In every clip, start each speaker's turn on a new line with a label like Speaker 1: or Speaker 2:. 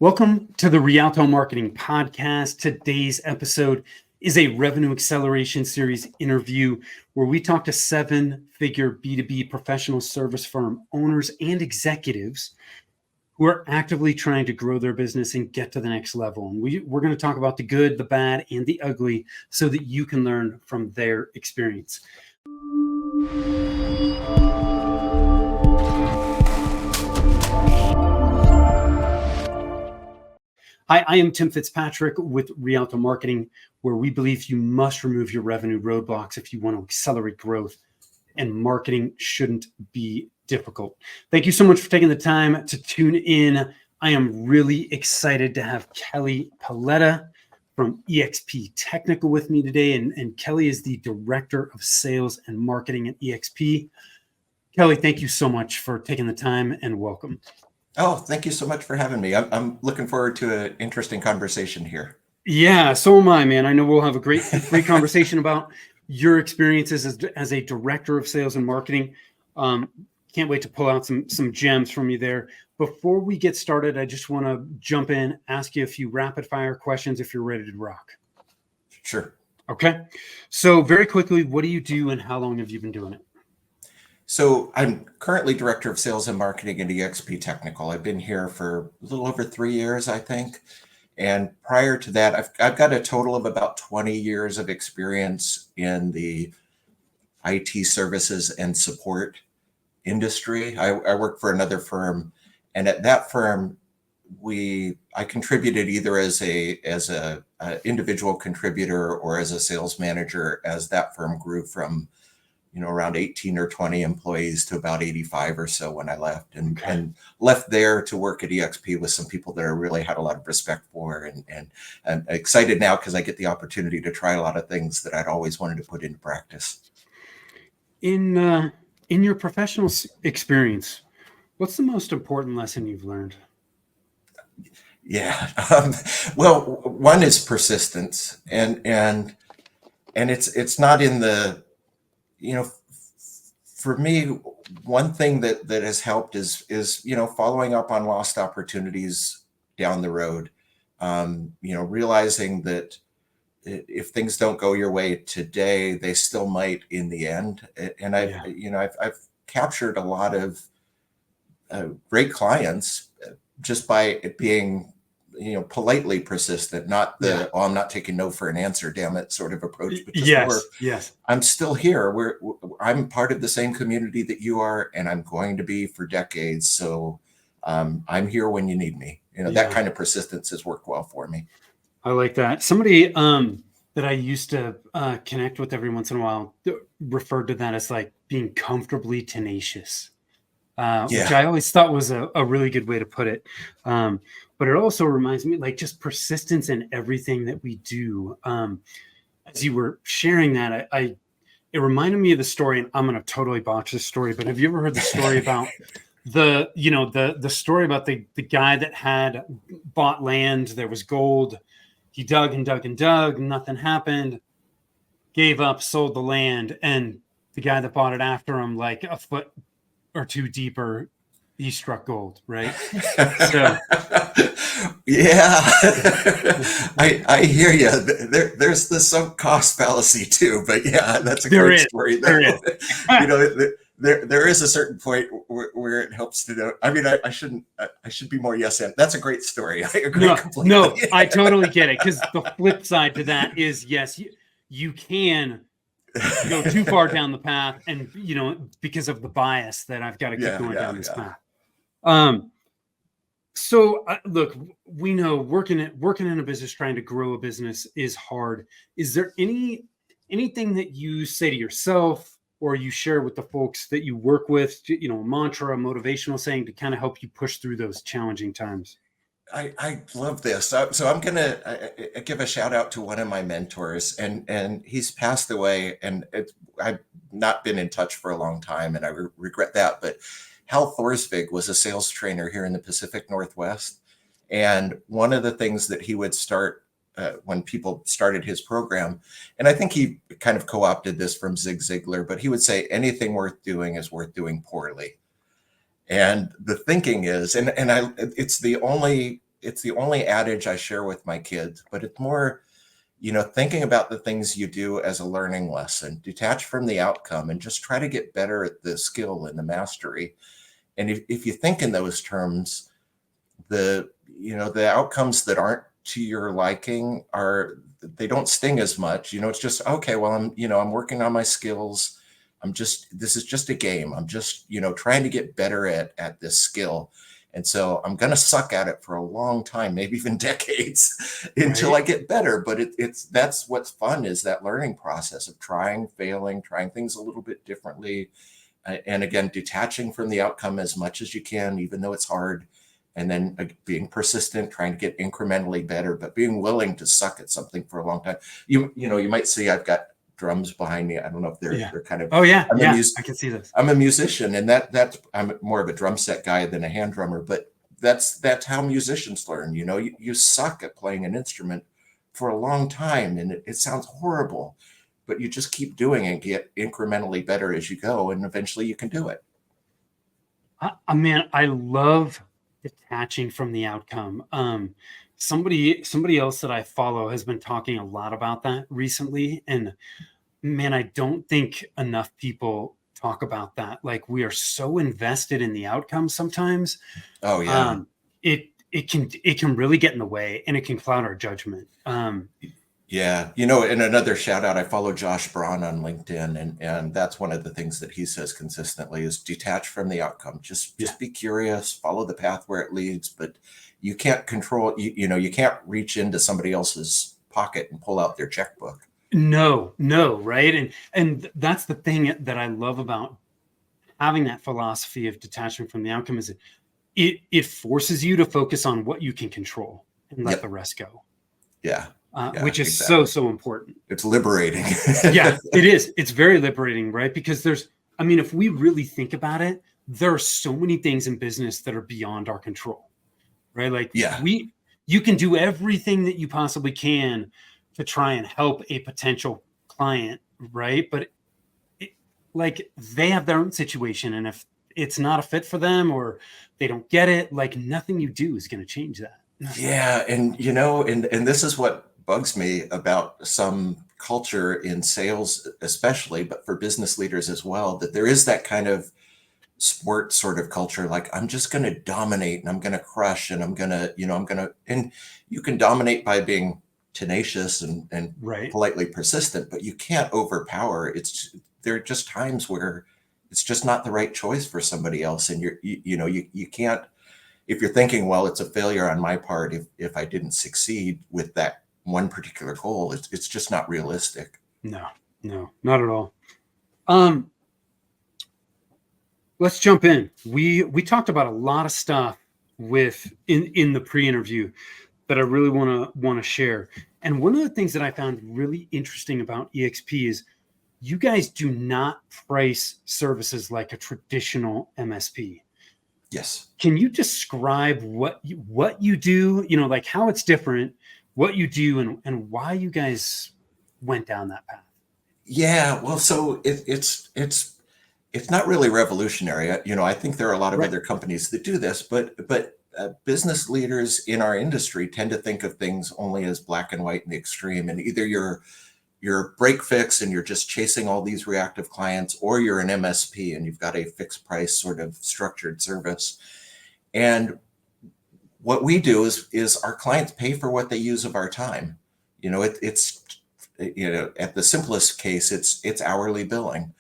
Speaker 1: Welcome to the Rialto Marketing Podcast. Today's episode is a revenue acceleration series interview where we talk to seven-figure B2B professional service firm owners and executives who are actively trying to grow their business and get to the next level. And we're going to talk about the good, the bad, and the ugly so that you can learn from their experience. Hi, I am Tim Fitzpatrick with Rialto Marketing, where we believe you must remove your revenue roadblocks if you want to accelerate growth, and marketing shouldn't be difficult. Thank you so much for taking the time to tune in. I am really excited to have Kelly Paletta from eXp Technical with me today, and Kelly is the Director of Sales and Marketing at eXp. Kelly, thank you so much for taking the time and welcome.
Speaker 2: Oh, thank you so much for having me. I'm looking forward to an interesting conversation here.
Speaker 1: Yeah, so am I, man. I know we'll have a great conversation about your experiences as a director of sales and marketing. Can't wait to pull out some gems from you there. Before we get started, I just want to jump in, ask you a few rapid fire questions if you're ready to rock.
Speaker 2: Sure.
Speaker 1: Okay. So very quickly, what do you do and how long have you been doing it?
Speaker 2: So I'm currently Director of Sales and Marketing at eXp Technical. I've been here for a little over 3 years, I think. And prior to that, I've got a total of about 20 years of experience in the IT services and support industry. I work for another firm, and at that firm, I contributed either as a individual contributor or as a sales manager as that firm grew from around 18 or 20 employees to about 85 or so when I left, and left there to work at eXp with some people that I really had a lot of respect for, and I'm excited now because I get the opportunity to try a lot of things that I'd always wanted to put into practice.
Speaker 1: In your professional experience, what's the most important lesson you've learned?
Speaker 2: Yeah, well, one is persistence, and it's not in the for me, one thing that has helped is following up on lost opportunities down the road. Realizing that if things don't go your way today, they still might in the end. And I've captured a lot of great clients just by being politely persistent, not oh, I'm not taking no for an answer, damn it, sort of approach, but just
Speaker 1: yes,
Speaker 2: I'm still here. I'm part of the same community that you are, and I'm going to be for decades. So I'm here when you need me. That kind of persistence has worked well for me.
Speaker 1: I like that. Somebody that I used to connect with every once in a while referred to that as like being comfortably tenacious. Which I always thought was a really good way to put it. But it also reminds me, like, just persistence in everything that we do. As you were sharing that, it reminded me of the story, and I'm going to totally botch this story, but have you ever heard the story about the story about the guy that had bought land, there was gold, he dug and dug and dug, nothing happened, gave up, sold the land, and the guy that bought it after him, like a foot or two deeper, he struck gold, right? So
Speaker 2: yeah, I hear you. There's the sunk cost fallacy too, but yeah, that's a great story. There is a certain point where it helps to know. I mean, I should be more yes and. That's a great story. I agree completely.
Speaker 1: No, I totally get it, because the flip side to that is yes, you can go too far down the path, and because of the bias that I've got to keep going down this path. So look, we know working in a business, trying to grow a business is hard. Is there anything that you say to yourself or you share with the folks that you work with, a mantra, a motivational saying to kind of help you push through those challenging times?
Speaker 2: I love this. So I'm going to give a shout out to one of my mentors, and he's passed away, and I've not been in touch for a long time, and I regret that. But Hal Thorsvig was a sales trainer here in the Pacific Northwest. And one of the things that he would start when people started his program, and I think he kind of co-opted this from Zig Ziglar, but he would say anything worth doing is worth doing poorly. And the thinking is, it's the only it's the only adage I share with my kids, but it's more, thinking about the things you do as a learning lesson, detach from the outcome and just try to get better at the skill and the mastery. And if you think in those terms, the outcomes that aren't to your liking they don't sting as much. It's just, okay, well, I'm working on my skills. This is just a game. I'm just, trying to get better at this skill. And so I'm going to suck at it for a long time, maybe even decades until I get better. But that's what's fun, is that learning process of trying, failing, trying things a little bit differently. And again, detaching from the outcome as much as you can, even though it's hard. And then being persistent, trying to get incrementally better, but being willing to suck at something for a long time. You might see I've got drums behind me. I don't know if they're kind of.
Speaker 1: Oh yeah, I can see this.
Speaker 2: I'm a musician, and I'm more of a drum set guy than a hand drummer. But that's how musicians learn. You suck at playing an instrument for a long time, and it sounds horrible, but you just keep doing it, get incrementally better as you go, and eventually you can do it.
Speaker 1: I love detaching from the outcome. Somebody else that I follow has been talking a lot about that recently, and man, I don't think enough people talk about that. Like, we are so invested in the outcome sometimes.
Speaker 2: Oh yeah.
Speaker 1: It can really get in the way, and it can cloud our judgment.
Speaker 2: Yeah. And another shout out, I follow Josh Braun on LinkedIn, and that's one of the things that he says consistently is detach from the outcome. Just be curious, follow the path where it leads, but you can't control, you can't reach into somebody else's pocket and pull out their checkbook.
Speaker 1: No, right? And that's the thing that I love about having that philosophy of detachment from the outcome, is it forces you to focus on what you can control and let the rest go.
Speaker 2: Yeah.
Speaker 1: Which is so important.
Speaker 2: It's liberating.
Speaker 1: Yeah, it is. It's very liberating, right? Because if we really think about it, there are so many things in business that are beyond our control, right? Like, you can do everything that you possibly can to try and help a potential client, right? But they have their own situation, and if it's not a fit for them or they don't get it, like, nothing you do is going to change that.
Speaker 2: Yeah, and and this is what bugs me about some culture in sales, especially, but for business leaders as well, that there is that kind of sport sort of culture. Like, I'm just going to dominate and I'm going to crush and and you can dominate by being tenacious and politely persistent, but you can't overpower. There are just times where it's just not the right choice for somebody else. And you can't, if you're thinking, well, it's a failure on my part if I didn't succeed with that one particular goal, it's just not realistic.
Speaker 1: No, not at all. Let's jump in. We talked about a lot of stuff in the pre-interview that I really want to share. And one of the things that I found really interesting about EXP is you guys do not price services like a traditional MSP.
Speaker 2: Yes.
Speaker 1: Can you describe what you do, like how it's different, what you do, and why you guys went down that path?
Speaker 2: Yeah, well, so it's not really revolutionary. I think there are a lot of other companies that do this, but business leaders in our industry tend to think of things only as black and white and the extreme. And either you're break fix and you're just chasing all these reactive clients, or you're an MSP and you've got a fixed price sort of structured service. And what we do is our clients pay for what they use of our time. It's at the simplest case, it's hourly billing.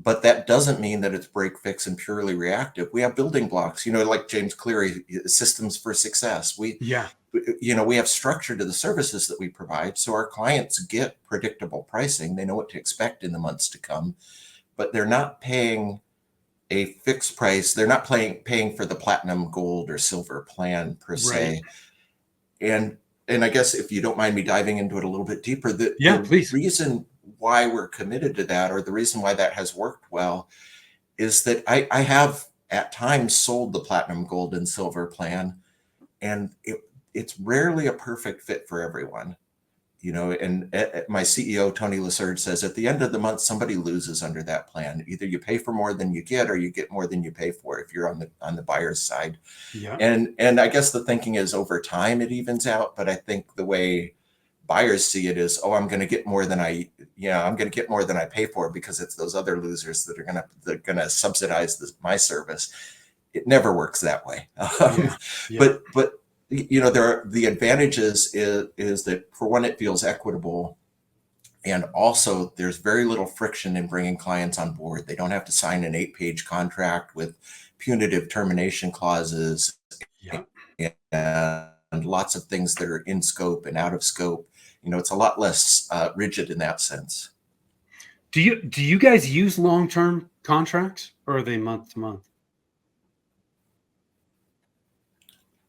Speaker 2: But that doesn't mean that it's break fix and purely reactive. We have building blocks, like James Cleary, systems for success. We have structure to the services that we provide. So our clients get predictable pricing. They know what to expect in the months to come, but they're not paying a fixed price. They're not paying for the platinum, gold, or silver plan per se. And I guess, if you don't mind me diving into it a little bit deeper, the reason why we're committed to that, or the reason why that has worked well, is that I have at times sold the platinum, gold, and silver plan, and it's rarely a perfect fit for everyone. and my CEO, Tony Lasurge, says at the end of the month, somebody loses under that plan. Either you pay for more than you get, or you get more than you pay for if you're on the buyer's side.
Speaker 1: Yeah.
Speaker 2: And I guess the thinking is over time it evens out. But I think the way buyers see it is, oh, I'm going to get more than I'm going to get more than I pay for because it's those other losers that are going to subsidize my service. It never works that way. But there are the advantages is that for one, it feels equitable. And also there's very little friction in bringing clients on board. They don't have to sign an 8-page contract with punitive termination clauses and lots of things that are in scope and out of scope. It's a lot less rigid in that sense.
Speaker 1: Do you guys use long-term contracts, or are they month to month?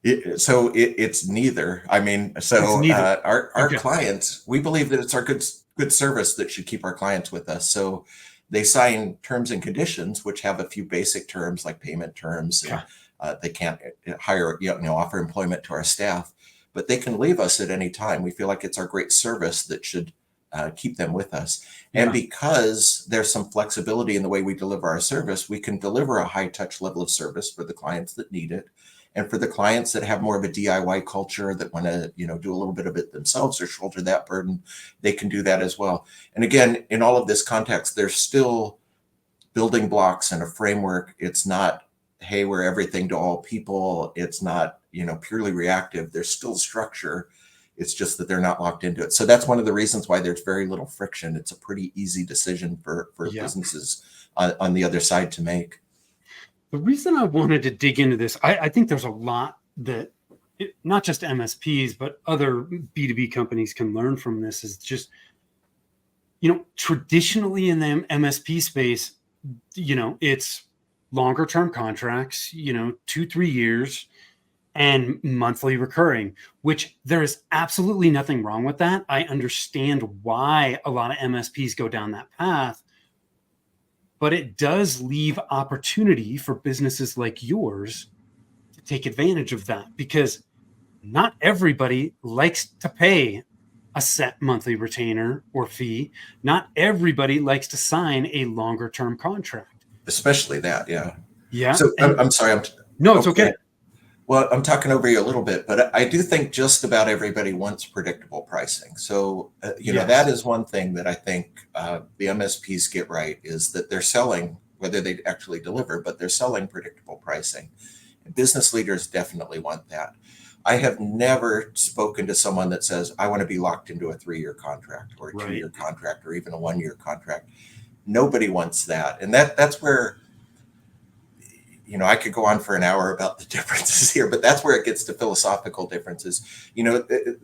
Speaker 2: It's neither. I mean, our clients, we believe that it's our good service that should keep our clients with us. So they sign terms and conditions, which have a few basic terms like payment terms. And, they can't hire, offer employment to our staff, but they can leave us at any time. We feel like it's our great service that should keep them with us. And because there's some flexibility in the way we deliver our service, we can deliver a high touch level of service for the clients that need it. And for the clients that have more of a DIY culture that want to, do a little bit of it themselves or shoulder that burden, they can do that as well. And again, in all of this context, there's still building blocks and a framework. It's not, hey, we're everything to all people. It's not, purely reactive. There's still structure. It's just that they're not locked into it. So that's one of the reasons why there's very little friction. It's a pretty easy decision for businesses on the other side to make.
Speaker 1: The reason I wanted to dig into this, I think there's a lot that not just MSPs, but other B2B companies can learn from this is just, traditionally in the MSP space, it's longer term contracts, 2-3 years and monthly recurring, which there is absolutely nothing wrong with that. I understand why a lot of MSPs go down that path. But it does leave opportunity for businesses like yours to take advantage of that, because not everybody likes to pay a set monthly retainer or fee. Not everybody likes to sign a longer term contract.
Speaker 2: Especially that, yeah.
Speaker 1: Yeah.
Speaker 2: So I'm sorry.
Speaker 1: No, it's okay.
Speaker 2: Well, I'm talking over you a little bit, but I do think just about everybody wants predictable pricing. So, that is one thing that I think the MSPs get right, is that they're selling, whether they actually deliver, but they're selling predictable pricing. And business leaders definitely want that. I have never spoken to someone that says, I want to be locked into a 3-year contract or a 2-year contract or even a 1-year contract. Nobody wants that. And that's where, I could go on for an hour about the differences here, but that's where it gets to philosophical differences.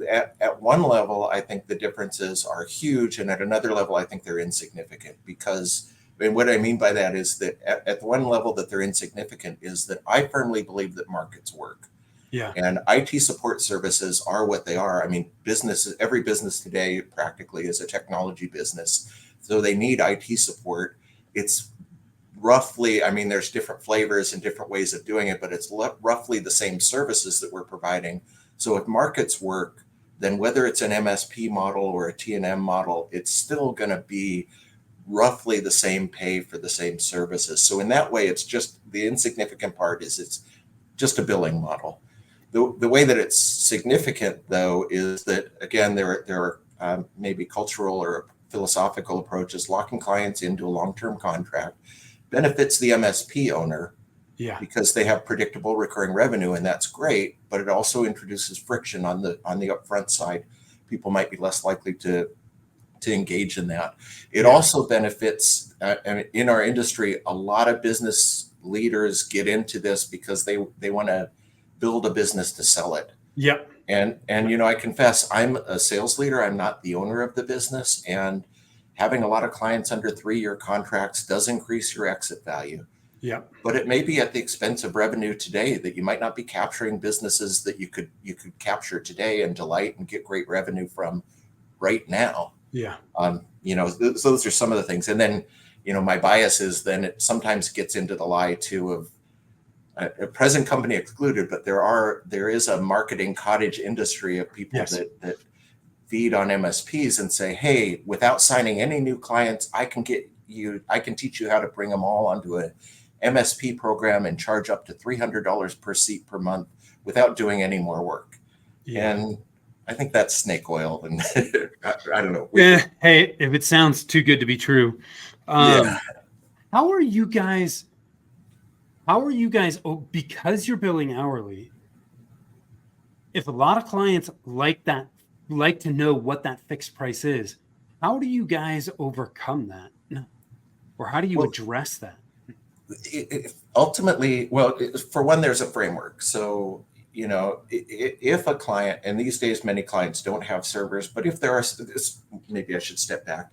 Speaker 2: At one level, I think the differences are huge. And at another level, I think they're insignificant, because, and what I mean by that is that at one level that they're insignificant is that I firmly believe that markets work.
Speaker 1: Yeah.
Speaker 2: And IT support services are what they are. I mean, every business today practically is a technology business. So they need IT support. It's roughly, there's different flavors and different ways of doing it, but it's roughly the same services that we're providing. So if markets work, then whether it's an MSP model or a T&M model, it's still going to be roughly the same pay for the same services. So in that way, it's just the insignificant part is it's just a billing model. The way that it's significant, though, is that, again, there are maybe cultural or philosophical approaches. Locking clients into a long-term contract benefits the MSP owner, because they have predictable recurring revenue, and that's great. But it also introduces friction on the upfront side. People might be less likely to engage in that. It also benefits, in our industry, a lot of business leaders get into this because they want to build a business to sell it.
Speaker 1: Yep.
Speaker 2: And I confess, I'm a sales leader. I'm not the owner of the business, and having a lot of clients under 3-year contracts does increase your exit value.
Speaker 1: Yeah.
Speaker 2: But it may be at the expense of revenue today, that you might not be capturing businesses that you could capture today and delight and get great revenue from right now.
Speaker 1: Yeah.
Speaker 2: Those are some of the things. And then, my bias is then it sometimes gets into the lie too of a present company excluded, but there is a marketing cottage industry of people that feed on MSPs and say, hey, without signing any new clients, I can teach you how to bring them all onto a MSP program and charge up to $300 per seat per month without doing any more work. Yeah. And I think that's snake oil. And I don't know.
Speaker 1: Hey, if it sounds too good to be true.
Speaker 2: Yeah.
Speaker 1: How are you guys, because you're billing hourly, if a lot of clients like to know what that fixed price is, how do you guys overcome that? Or how do you address that?
Speaker 2: Ultimately, for one, there's a framework. So, if a client, and these days many clients don't have servers, but if there are, maybe I should step back.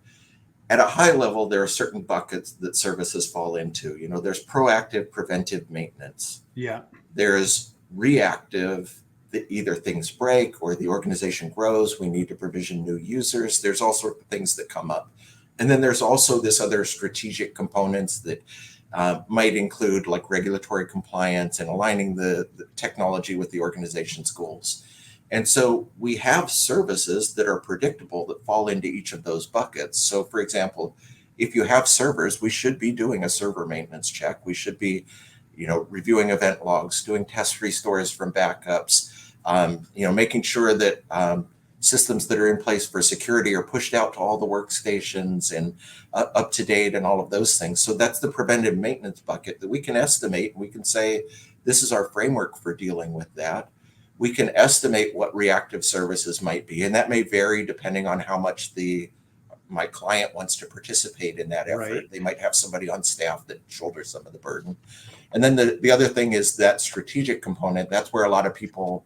Speaker 2: At a high level, there are certain buckets that services fall into. There's proactive, preventive maintenance.
Speaker 1: Yeah.
Speaker 2: There's reactive, that either things break or the organization grows, we need to provision new users. There's all sorts of things that come up. And then there's also this other strategic components that might include like regulatory compliance and aligning the technology with the organization's goals. And so we have services that are predictable that fall into each of those buckets. So for example, if you have servers, we should be doing a server maintenance check. We should be, reviewing event logs, doing test restores from backups, making sure that systems that are in place for security are pushed out to all the workstations and up to date and all of those things. So that's the preventive maintenance bucket that we can estimate. And we can say, this is our framework for dealing with that. We can estimate what reactive services might be, and that may vary depending on how much my client wants to participate in that effort. Right. They might have somebody on staff that shoulders some of the burden. And then the other thing is that strategic component. That's where a lot of people,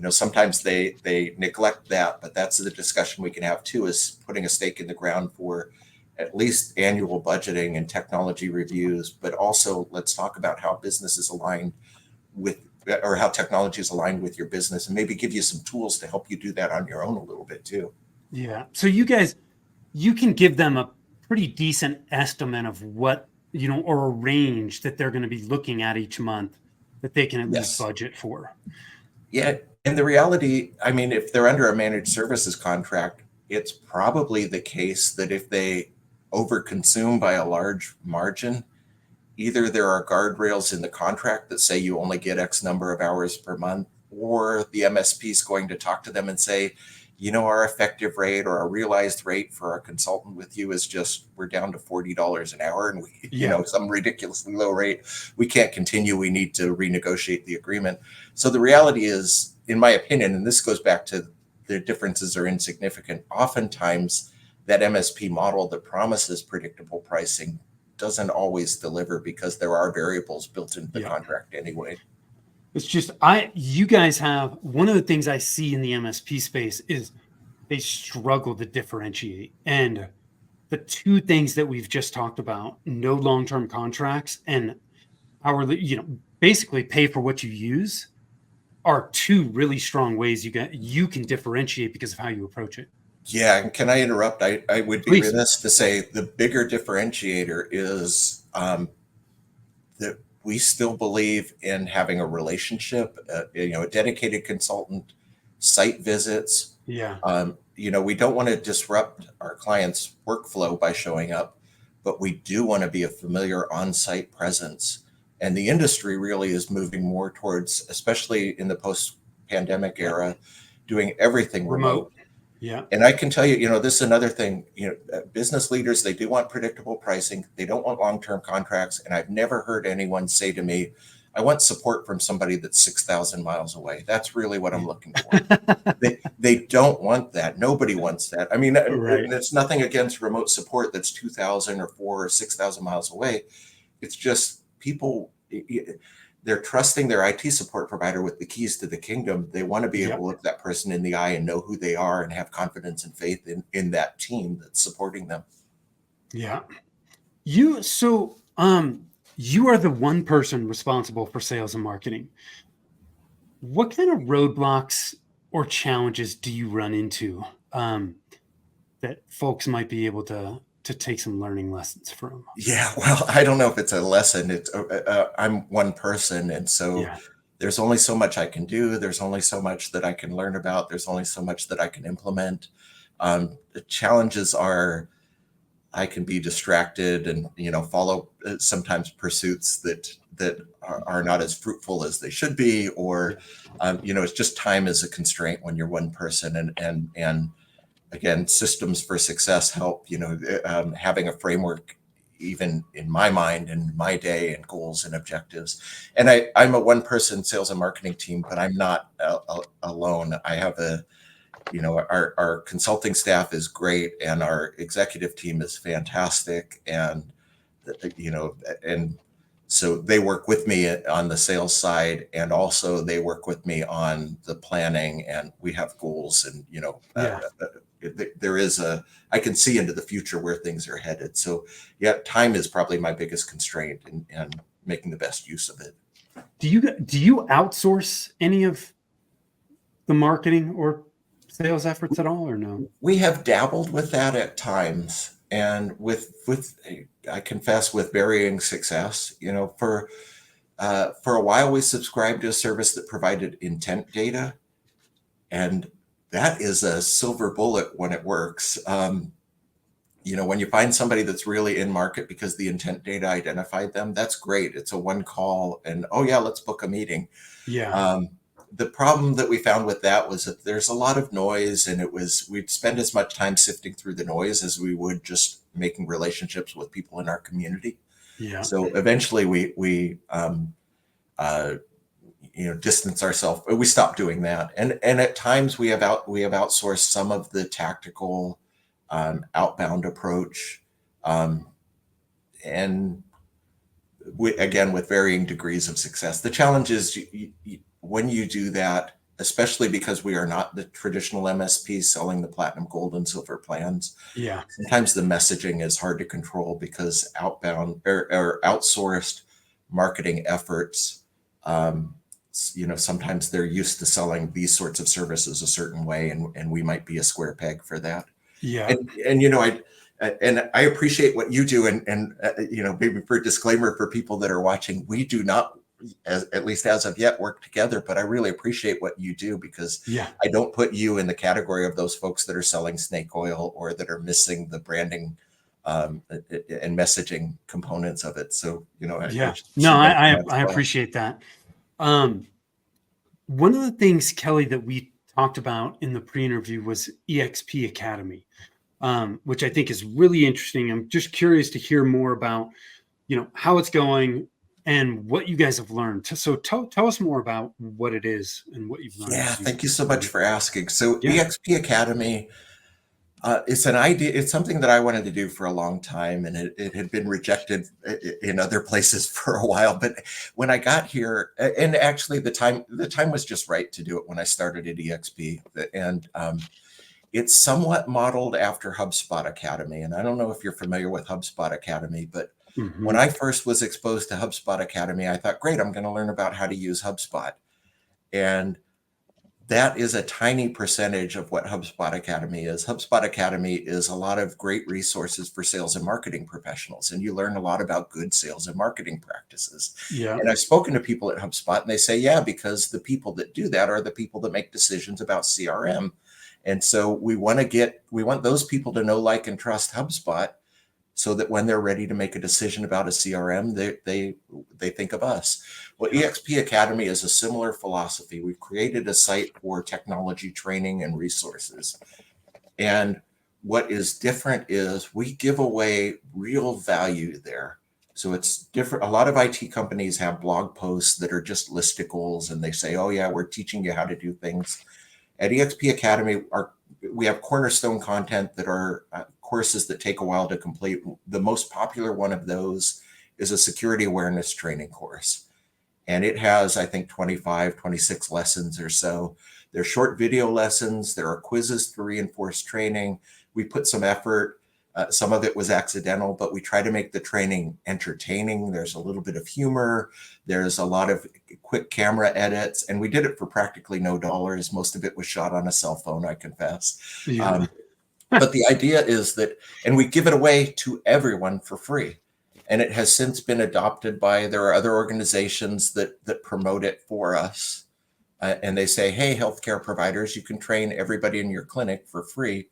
Speaker 2: sometimes they neglect that, but that's the discussion we can have too, is putting a stake in the ground for at least annual budgeting and technology reviews, but also let's talk about how business is aligned with, or how technology is aligned with your business, and maybe give you some tools to help you do that on your own a little bit too.
Speaker 1: Yeah. So you can give them a pretty decent estimate of what, or a range that they're going to be looking at each month that they can at least budget for.
Speaker 2: Yeah. And the reality, if they're under a managed services contract, it's probably the case that if they overconsume by a large margin, either there are guardrails in the contract that say you only get X number of hours per month, or the MSP is going to talk to them and say, our effective rate or our realized rate for our consultant with you is we're down to $40 an hour, and we, some ridiculously low rate. We can't continue. We need to renegotiate the agreement. So the reality is, in my opinion, and this goes back to the differences are insignificant. Oftentimes that MSP model that promises predictable pricing doesn't always deliver because there are variables built into the contract anyway.
Speaker 1: It's just, you guys have, one of the things I see in the MSP space is they struggle to differentiate. And the two things that we've just talked about, no long-term contracts and hourly, basically pay for what you use, are two really strong ways you can differentiate because of how you approach it.
Speaker 2: Yeah. Can I interrupt? I would be remiss to say the bigger differentiator is that we still believe in having a relationship, a dedicated consultant, site visits.
Speaker 1: Yeah.
Speaker 2: We don't want to disrupt our clients' workflow by showing up, but we do want to be a familiar on-site presence. And the industry really is moving more towards, especially in the post-pandemic era, doing everything remote.
Speaker 1: Yeah.
Speaker 2: And I can tell you, this is another thing, business leaders, they do want predictable pricing. They don't want long-term contracts. And I've never heard anyone say to me, I want support from somebody that's 6,000 miles away. That's really what I'm looking for. They don't want that. Nobody wants that. And it's nothing against remote support that's 2,000 or 4,000 or 6,000 miles away. It's just people, they're trusting their IT support provider with the keys to the kingdom. They want to be able to look that person in the eye and know who they are and have confidence and faith in that team that's supporting them.
Speaker 1: Yeah. You are the one person responsible for sales and marketing. What kind of roadblocks or challenges do you run into that folks might be able to take some learning lessons from?
Speaker 2: Yeah, well, I don't know if it's a lesson. It's I'm one person, and so there's only so much I can do. There's only so much that I can learn about. There's only so much that I can implement. The challenges are I can be distracted and, follow sometimes pursuits that are not as fruitful as they should be, or, it's just time is a constraint when you're one person. And again, systems for success help, having a framework, even in my mind and my day, and goals and objectives. And I'm a one person sales and marketing team, but I'm not alone. I have our consulting staff is great, and our executive team is fantastic. And, and so they work with me on the sales side, and also they work with me on the planning, and we have goals, and,
Speaker 1: Yeah.
Speaker 2: there is I can see into the future where things are headed. So yeah, time is probably my biggest constraint, and making the best use of it.
Speaker 1: Do you outsource any of the marketing or sales efforts at all, or no?
Speaker 2: We have dabbled with that at times, and I confess, with varying success. For a while we subscribed to a service that provided intent data, and that is a silver bullet when it works. When you find somebody that's really in market because the intent data identified them, that's great. It's a one call, and oh yeah, let's book a meeting.
Speaker 1: Yeah.
Speaker 2: The problem that we found with that was that there's a lot of noise, and we'd spend as much time sifting through the noise as we would just making relationships with people in our community.
Speaker 1: Yeah.
Speaker 2: So eventually we distance ourselves. We stopped doing that, and at times we have outsourced some of the tactical outbound approach, and again, with varying degrees of success. The challenge is when you do that, especially because we are not the traditional MSP selling the platinum, gold, and silver plans.
Speaker 1: Yeah.
Speaker 2: Sometimes the messaging is hard to control because outbound or outsourced marketing efforts, sometimes they're used to selling these sorts of services a certain way, and we might be a square peg for that.
Speaker 1: Yeah.
Speaker 2: And I appreciate what you do, and maybe for disclaimer for people that are watching, we do not, at least as of yet, work together, but I really appreciate what you do, because I don't put you in the category of those folks that are selling snake oil or that are missing the branding and messaging components of it. So,
Speaker 1: I appreciate that. One of the things, Kelly, that we talked about in the pre-interview was EXP Academy, which I think is really interesting. I'm just curious to hear more about, how it's going and what you guys have learned. So tell us more about what it is and what you've learned.
Speaker 2: Yeah, thank you so much for asking. So EXP Academy, it's an idea. It's something that I wanted to do for a long time, and it had been rejected in other places for a while. But when I got here, and actually the time was just right to do it when I started at EXP, and it's somewhat modeled after HubSpot Academy. And I don't know if you're familiar with HubSpot Academy, but when I first was exposed to HubSpot Academy, I thought, great, I'm going to learn about how to use HubSpot. And that is a tiny percentage of what HubSpot Academy is. HubSpot Academy is a lot of great resources for sales and marketing professionals, and you learn a lot about good sales and marketing practices.
Speaker 1: Yeah.
Speaker 2: And I've spoken to people at HubSpot, and they say, yeah, because the people that do that are the people that make decisions about CRM. And so we want those people to know, like, and trust HubSpot, so that when they're ready to make a decision about a CRM, they think of us. Well, EXP Academy is a similar philosophy. We've created a site for technology training and resources. And what is different is we give away real value there. So it's different. A lot of IT companies have blog posts that are just listicles, and they say, oh yeah, we're teaching you how to do things. At EXP Academy, we have cornerstone content that are courses that take a while to complete. The most popular one of those is a security awareness training course. And it has, I think, 25, 26 lessons or so. They're short video lessons. There are quizzes to reinforce training. We put some effort. Some of it was accidental, but we try to make the training entertaining. There's a little bit of humor. There's a lot of quick camera edits, and we did it for practically no dollars. Most of it was shot on a cell phone, I confess.
Speaker 1: Yeah.
Speaker 2: But the idea is that, and we give it away to everyone for free. and it has since been adopted by, there are other organizations that promote it for us. And they say, hey, healthcare providers, you can train everybody in your clinic for free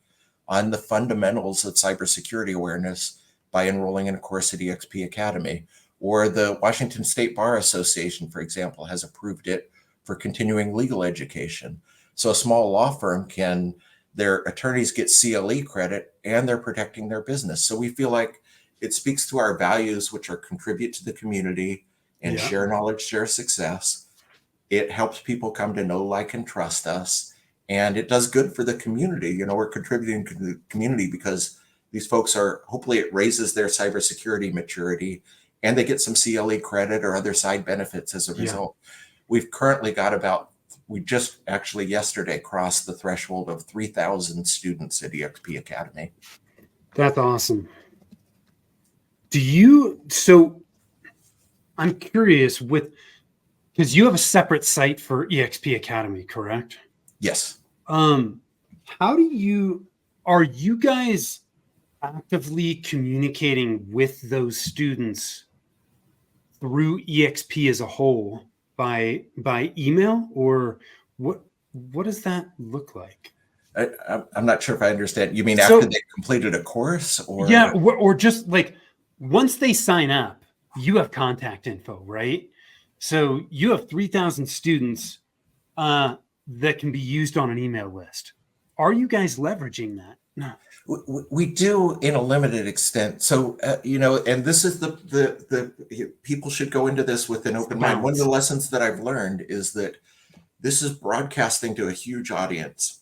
Speaker 2: on the fundamentals of cybersecurity awareness by enrolling in a course at EXP Academy. Or the Washington State Bar Association, for example, has approved it for continuing legal education. So a small law firm their attorneys get CLE credit and they're protecting their business. So we feel like it speaks to our values, which are contribute to the community and share knowledge, share success. It helps people come to know, like, and trust us. And it does good for the community. We're contributing to the community because these folks hopefully it raises their cybersecurity maturity and they get some CLE credit or other side benefits as a result. We've currently got we just actually yesterday crossed the threshold of 3,000 students at EXP Academy.
Speaker 1: That's awesome. So I'm curious because you have a separate site for EXP Academy, correct?
Speaker 2: Yes.
Speaker 1: Are you guys actively communicating with those students through EXP as a whole by email, or what does that look like?
Speaker 2: I'm not sure if I understand. You mean after they completed a course, or?
Speaker 1: Yeah, or just like once they sign up, you have contact info, right? So you have 3,000 students that can be used on an email list. Are you guys leveraging that? No.
Speaker 2: We do in a limited extent. So, and this is the people should go into this with an open mind. One of the lessons that I've learned is that this is broadcasting to a huge audience,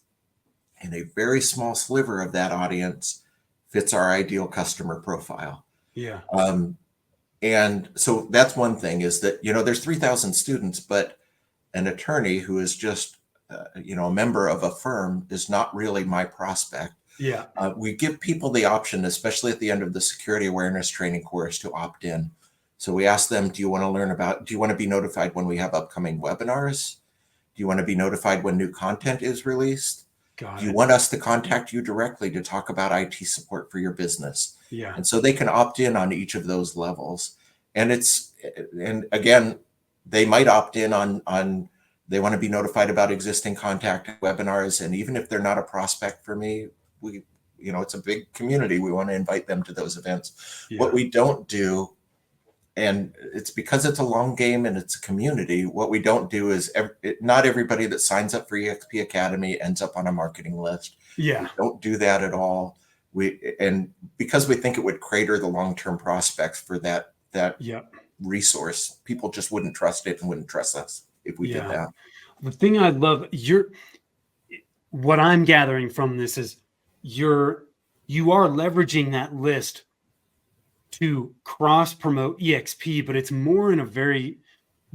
Speaker 2: and a very small sliver of that audience fits our ideal customer profile.
Speaker 1: Yeah.
Speaker 2: And so that's one thing, is that, there's 3,000 students, but an attorney who is just, a member of a firm is not really my prospect.
Speaker 1: Yeah.
Speaker 2: We give people the option, especially at the end of the security awareness training course, to opt in. So we ask them, do you want to be notified when we have upcoming webinars? Do you want to be notified when new content is released? Do you want us to contact you directly to talk about IT support for your business?
Speaker 1: Yeah.
Speaker 2: And so they can opt in on each of those levels. And again, they might opt in on they want to be notified about existing contact webinars. And even if they're not a prospect for me, it's a big community. We want to invite them to those events. Yeah. What we don't do, and it's because it's a long game and it's a community, what we don't do is not everybody that signs up for EXP Academy ends up on a marketing list.
Speaker 1: Yeah.
Speaker 2: We don't do that at all. And because we think it would crater the long-term prospects for that resource, people just wouldn't trust it and wouldn't trust us if we did that.
Speaker 1: The thing I love, what I'm gathering from this is you are leveraging that list to cross promote EXP, but it's more in a very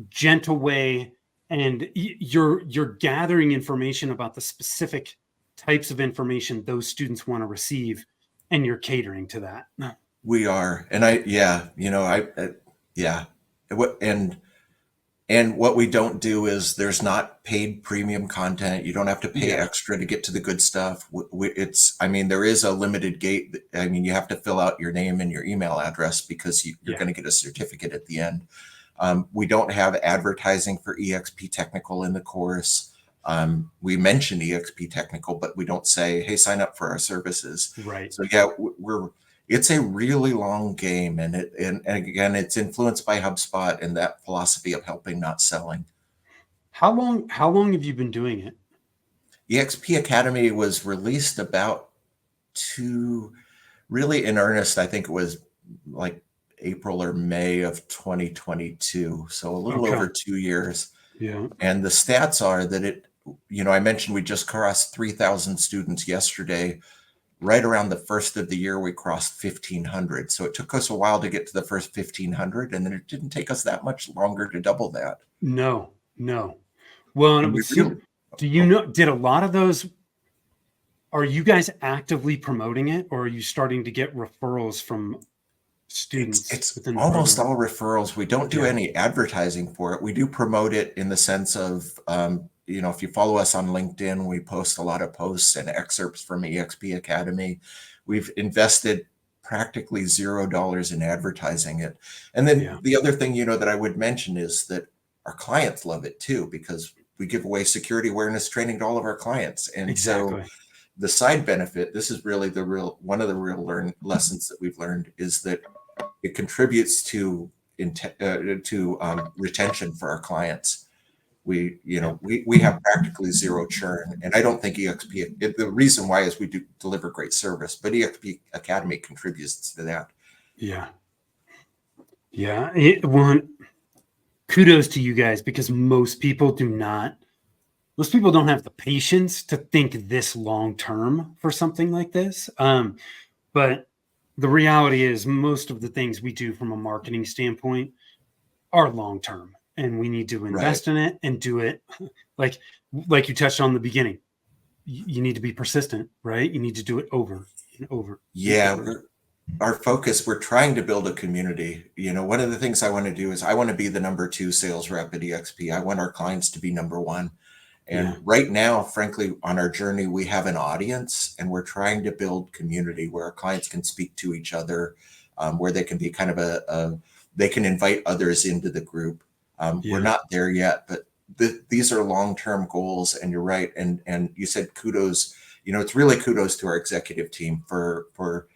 Speaker 1: gentle way, and you're gathering information about the specific types of information those students want to receive, and you're catering to that.
Speaker 2: We are, and and what we don't do is there's not paid premium content. You don't have to pay extra to get to the good stuff. There is a limited gate. You have to fill out your name and your email address because you're going to get a certificate at the end. We don't have advertising for EXP Technical in the course. We mention EXP Technical, but we don't say, hey, sign up for our services.
Speaker 1: Right.
Speaker 2: So it's a really long game, and again, it's influenced by HubSpot and that philosophy of helping, not selling.
Speaker 1: How long have you been doing it?
Speaker 2: EXP Academy was released really in earnest, I think it was like April or May of 2022. So a little over 2 years.
Speaker 1: Yeah.
Speaker 2: And the stats are that I mentioned we just crossed 3,000 students yesterday. Right around the first of the year, we crossed 1,500. So it took us a while to get to the first 1,500, and then it didn't take us that much longer to double that.
Speaker 1: No. Well, did a lot of those, are you guys actively promoting it, or are you starting to get referrals from students?
Speaker 2: It's almost all referrals. We don't do any advertising for it. We do promote it in the sense of, if you follow us on LinkedIn, we post a lot of posts and excerpts from EXP Academy. We've invested practically $0 in advertising it. And then the other thing, that I would mention is that our clients love it too, because we give away security awareness training to all of our clients. And so the side benefit, this is really one of the real lessons that we've learned, is that it contributes to retention for our clients. We have practically zero churn, and I don't think EXP. The reason why is we do deliver great service, but EXP Academy contributes to that.
Speaker 1: Yeah. Kudos to you guys, because most people don't have the patience to think this long term for something like this. But the reality is, most of the things we do from a marketing standpoint are long term, and we need to invest in it and do it like you touched on in the beginning. You need to be persistent, right? You need to do it over and over.
Speaker 2: Yeah. Our focus, we're trying to build a community. One of the things I want to do is I want to be the number 2 sales rep at EXP. I want our clients to be number 1. And right now, frankly, on our journey, we have an audience, and we're trying to build community where our clients can speak to each other, where they can be kind of they can invite others into the group. We're not there yet, but these are long-term goals. And you're right. And you said kudos, it's really kudos to our executive team for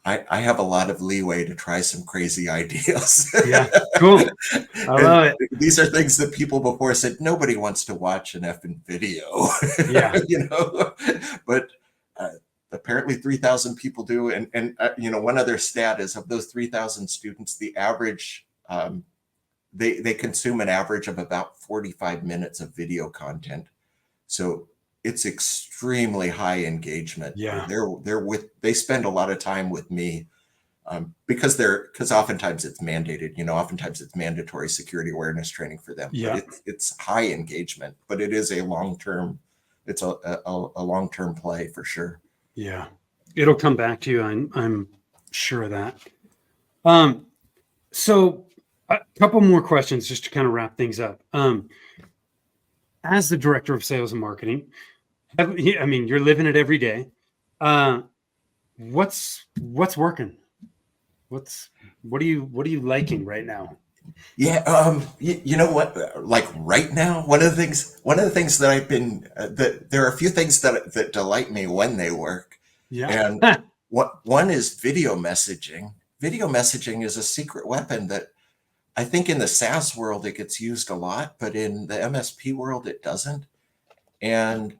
Speaker 2: I have a lot of leeway to try some crazy ideas.
Speaker 1: Yeah, cool. I love it.
Speaker 2: These are things that people before said, nobody wants to watch an effing video.
Speaker 1: Yeah.
Speaker 2: But apparently 3,000 people do. And one other stat is, of those 3,000 students, the average, they consume an average of about 45 minutes of video content. So it's extremely high engagement.
Speaker 1: Yeah.
Speaker 2: They spend a lot of time with me, because oftentimes it's mandated, oftentimes it's mandatory security awareness training for them.
Speaker 1: Yeah.
Speaker 2: But it's high engagement, but it is a long-term play for sure.
Speaker 1: Yeah. It'll come back to you. I'm sure of that. So a couple more questions just to kind of wrap things up. As the director of sales and marketing, I mean, you're living it every day. What's working? What are you liking right now?
Speaker 2: Yeah. You know what, like right now, one of the things that I've been, there are a few things that delight me when they work.
Speaker 1: Yeah.
Speaker 2: And one is video messaging. Video messaging is a secret weapon that I think in the SaaS world, it gets used a lot, but in the MSP world, it doesn't. And,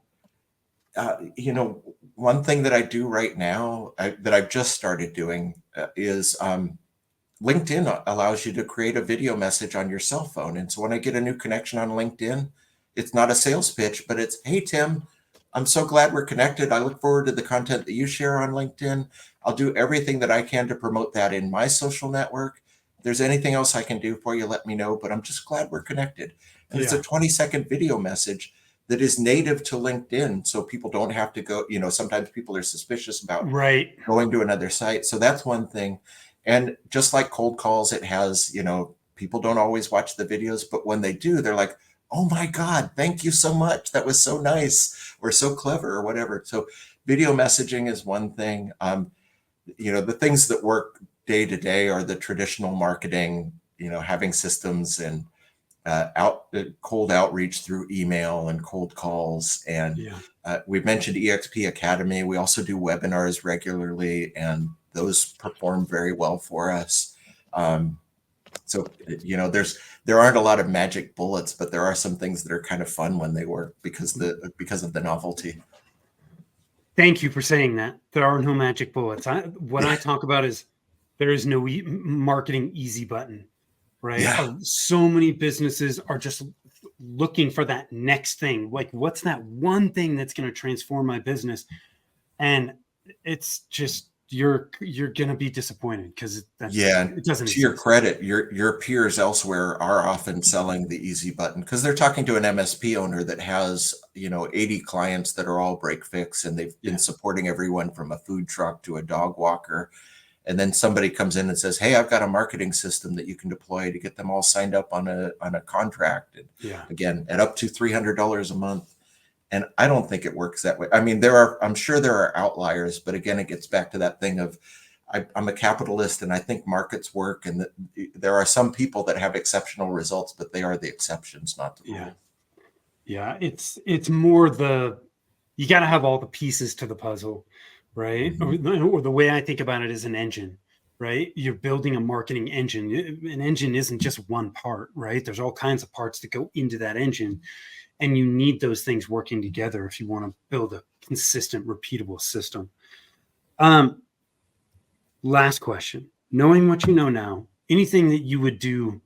Speaker 2: one thing that I do right now that I've just started doing is LinkedIn allows you to create a video message on your cell phone. And so when I get a new connection on LinkedIn, it's not a sales pitch, but it's, hey, Tim, I'm so glad we're connected. I look forward to the content that you share on LinkedIn. I'll do everything that I can to promote that in my social network. If there's anything else I can do for you, let me know, but I'm just glad we're connected. And it's a 20-second video message that is native to LinkedIn. So people don't have to go, sometimes people are suspicious about going to another site. So that's one thing. And just like cold calls, it has, people don't always watch the videos, but when they do, they're like, oh my God, thank you so much. That was so nice or so clever or whatever. So video messaging is one thing. The things that work day to day are the traditional marketing, having systems and cold outreach through email and cold calls. And we've mentioned EXP Academy. We also do webinars regularly, and those perform very well for us. So, there aren't a lot of magic bullets, but there are some things that are kind of fun when they work because of the novelty.
Speaker 1: Thank you for saying that. There are no magic bullets. What I talk about is there is no marketing easy button, right?
Speaker 2: Yeah.
Speaker 1: So many businesses are just looking for that next thing. Like, what's that one thing that's going to transform my business? And it's just, you're going to be disappointed because it doesn't
Speaker 2: to your credit, your peers elsewhere are often selling the easy button because they're talking to an MSP owner that has 80 clients that are all break fix, and they've been supporting everyone from a food truck to a dog walker. And then somebody comes in and says, hey, I've got a marketing system that you can deploy to get them all signed up on a contract, and again at up to $300 a month. And I don't think it works that way. I mean, I'm sure there are outliers, but again, it gets back to that thing of, I'm a capitalist, and I think markets work, and that there are some people that have exceptional results, but they are the exceptions, not the rule.
Speaker 1: Yeah. It's more you got to have all the pieces to the puzzle, right? Or the way I think about it is an engine, right? You're building a marketing engine. An engine isn't just one part, right? There's all kinds of parts that go into that engine, and you need those things working together if you want to build a consistent, repeatable system. Last question. Knowing what you know now, anything that you would do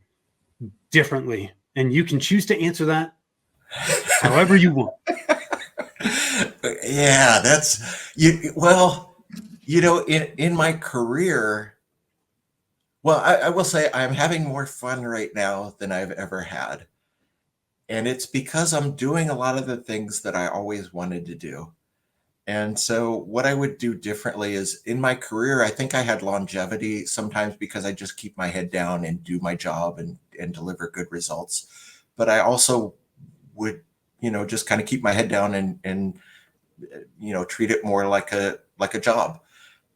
Speaker 1: differently, and you can choose to answer that however you want.
Speaker 2: Yeah, that's you. Well, in my career, well, I will say I'm having more fun right now than I've ever had. And it's because I'm doing a lot of the things that I always wanted to do. And so what I would do differently is in my career, I think I had longevity sometimes because I just keep my head down and do my job and deliver good results. But I also would, just kind of keep my head down and treat it more like a job.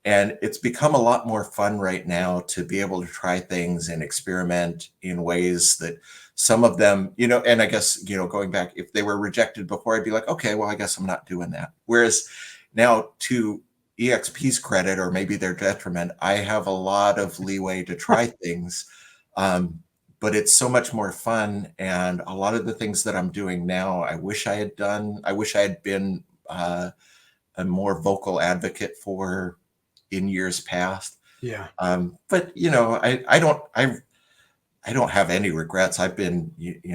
Speaker 2: And it's become a lot more fun right now to be able to try things and experiment in ways that some of them, and I guess, going back, if they were rejected before, I'd be like, okay, well, I guess I'm not doing that. Whereas now, to EXP's credit, or maybe their detriment, I have a lot of leeway to try things. But it's so much more fun. And a lot of the things that I'm doing now, I wish I had done. I wish I had been a more vocal advocate for in years past.
Speaker 1: Yeah.
Speaker 2: But I don't have any regrets. I've been,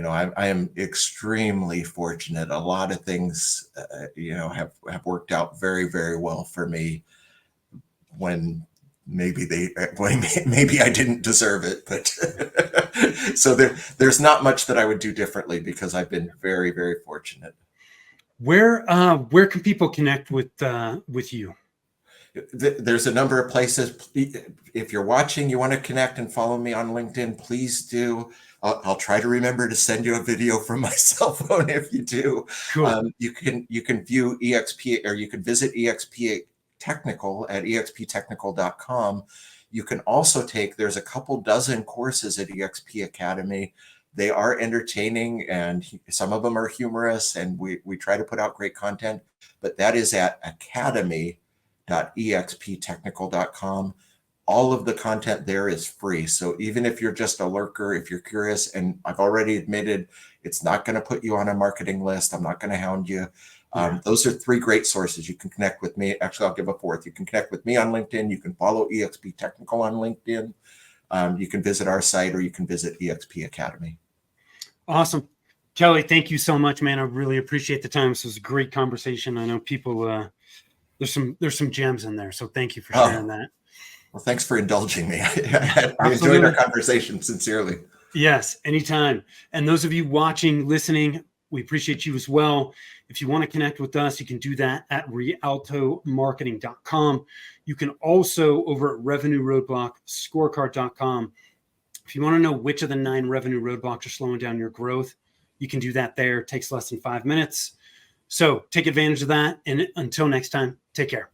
Speaker 2: I am extremely fortunate. A lot of things, have worked out very, very well for me when maybe I didn't deserve it, but so there's not much that I would do differently because I've been very, very fortunate.
Speaker 1: Where can people connect with you?
Speaker 2: There's a number of places. If you're watching, you want to connect and follow me on LinkedIn, please do. I'll try to remember to send you a video from my cell phone if you do.
Speaker 1: Cool.
Speaker 2: You can view EXP, or you can visit EXP Technical at exptechnical.com. You can also there's a couple dozen courses at EXP Academy. They are entertaining, and some of them are humorous, and we try to put out great content, but that is at academy.exptechnical.com. All of the content there is free. So even if you're just a lurker, if you're curious, and I've already admitted it's not going to put you on a marketing list, I'm not going to hound you. Those are three great sources. You can connect with me. Actually, I'll give a fourth. You can connect with me on LinkedIn. You can follow EXP Technical on LinkedIn. You can visit our site, or you can visit EXP Academy.
Speaker 1: Awesome. Kelly, thank you so much, man. I really appreciate the time. This was a great conversation. I know people, there's some gems in there. So thank you for sharing that.
Speaker 2: Well, thanks for indulging me. I enjoyed our conversation, sincerely.
Speaker 1: Yes, anytime. And those of you watching, listening, we appreciate you as well. If you want to connect with us, you can do that at rialtomarketing.com. You can also over at revenueroadblockscorecard.com. If you want to know which of the 9 revenue roadblocks are slowing down your growth, you can do that there. It takes less than 5 minutes. So take advantage of that. And until next time, take care.